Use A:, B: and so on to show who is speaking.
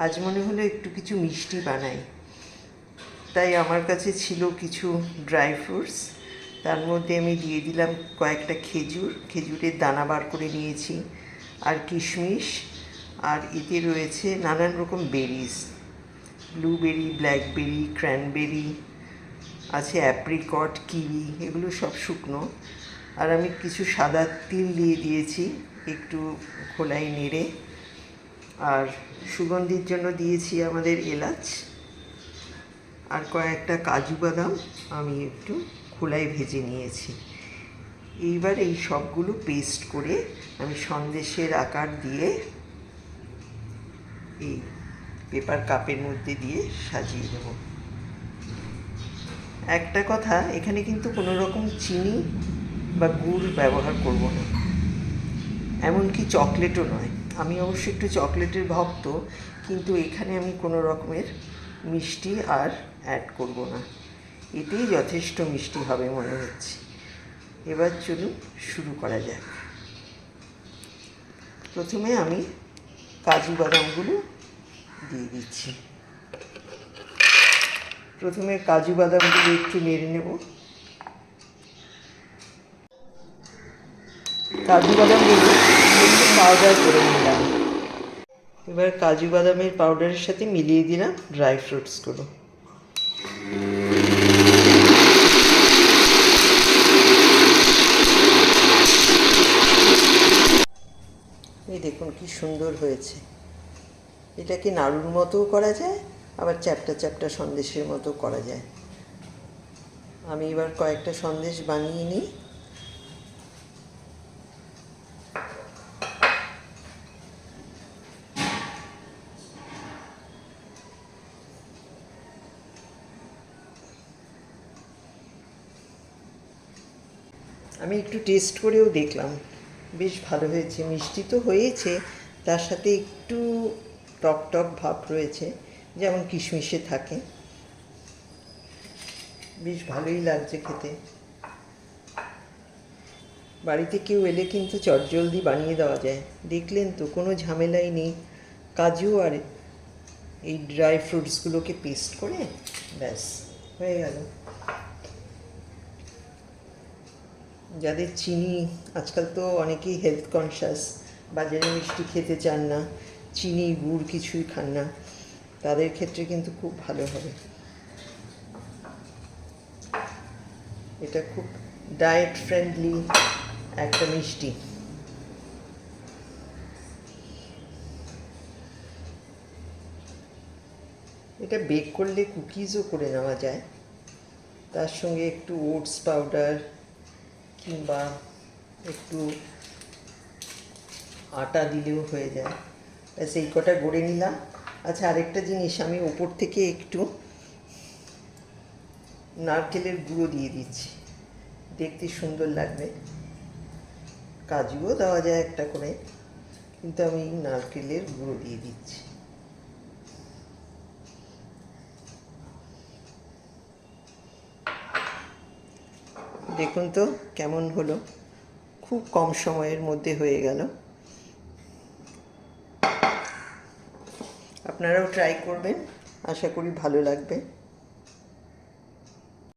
A: আজ মনে হলো একটু কিছু মিষ্টি বানাই, তাই আমার কাছে ছিল কিছু ড্রাই ফ্রুটস। তার মধ্যে আমি দিয়ে দিলাম কয়েকটা খেজুরের দানা বার করে নিয়েছি, আর কিশমিশ, আর এতে রয়েছে নানান রকম বেরিজ, ব্লুবেরি, ব্ল্যাকবেরি, ক্র্যানবেরি, আছে অ্যাপ্রিকট, কিউই, এগুলো সব শুকনো। আর আমি কিছু সাদা তিল দিয়ে দিয়েছি একটু খোলাই নেড়ে। আর সুগন্ধির জন্য দিয়েছি আমাদের এলাচ, আর কয়েকটা কাজু বাদাম আমি একটু খোলায় ভেজে নিয়েছি। এইবার এই সবগুলো পেস্ট করে আমি সন্দেশের আকার দিয়ে এই পেপার কাপের মধ্যে দিয়ে সাজিয়ে দেব। একটা কথা, এখানে কিন্তু কোনো রকম চিনি বা গুড় ব্যবহার করব না, এমনকি চকলেটও নয়। আমি অবশ্য একটু চকলেটের ভক্ত, কিন্তু এখানে আমি কোনো রকমের মিষ্টি আর অ্যাড করব না। এতেই যথেষ্ট মিষ্টি হবে মনে হচ্ছে। এবার চলুন শুরু করা যাক। প্রথমে আমি কাজু বাদামগুলো দিয়ে দিচ্ছি। প্রথমে কাজু বাদামগুলো একটু নেড়ে নেব। কাজু বাদামগুলো একটু পাউডার করে নিলাম। এবার কাজু বাদামের পাউডারের সাথে মিলিয়ে দিলাম ড্রাই ফ্রুটসগুলো। এই দেখুন কি সুন্দর হয়েছে। এটাকে নাড়ুর মতোও করা যায়, আবার চ্যাপ্টা চ্যাপ্টা সন্দেশের মতো করা যায়। আমি এবার কয়েকটা সন্দেশ বানিয়ে নিই। আমি একটু টেস্ট করেও দেখলাম, বেশ ভালো হয়েছে। মিষ্টি তো হয়েছে, তার সাথে একটু টক টক ভাব রয়েছে, যেমন কিশমিশে থাকে। বেশ ভালোই লাগছে খেতে। বাড়িতে কেউ এলে কিন্তু চটজলদি বানিয়ে দেওয়া যায়। দেখলেন তো, কোনো ঝামেলাই নেই। কাজু আর এই ড্রাই ফ্রুটসগুলোকে পেস্ট করে ব্যাস হয়ে গেল। যাদের চিনি, আজকাল তো অনেকেই হেলথ কনসিয়াস, বাজারে মিষ্টি খেতে চান না, চিনি গুড় কিছুই খান না, তাদের ক্ষেত্রে কিন্তু খুব ভালো হবে। এটা খুব ডায়েট ফ্রেন্ডলি একটা মিষ্টি। এটা বেক করলে কুকিজও করে নেওয়া যায়, তার সঙ্গে একটু ওটস পাউডার কিংবা একটু আটা দিলেও হয়ে যায়। ব্যাস এই কটা গড়ে নিলাম। আচ্ছা, আরেকটা জিনিস, আমি ওপর থেকে একটু নারকেলের গুঁড়ো দিয়ে দিচ্ছি, দেখতে সুন্দর লাগবে। কাজুও দেওয়া যায় একটা করে, কিন্তু আমি নারকেলের গুঁড়ো দিয়ে দিচ্ছি। দেখুন তো কেমন হলো, খুব কম সময়ের মধ্যে হয়ে গেল। আপনারাও ট্রাই করবেন, আশা করি ভালো লাগবে।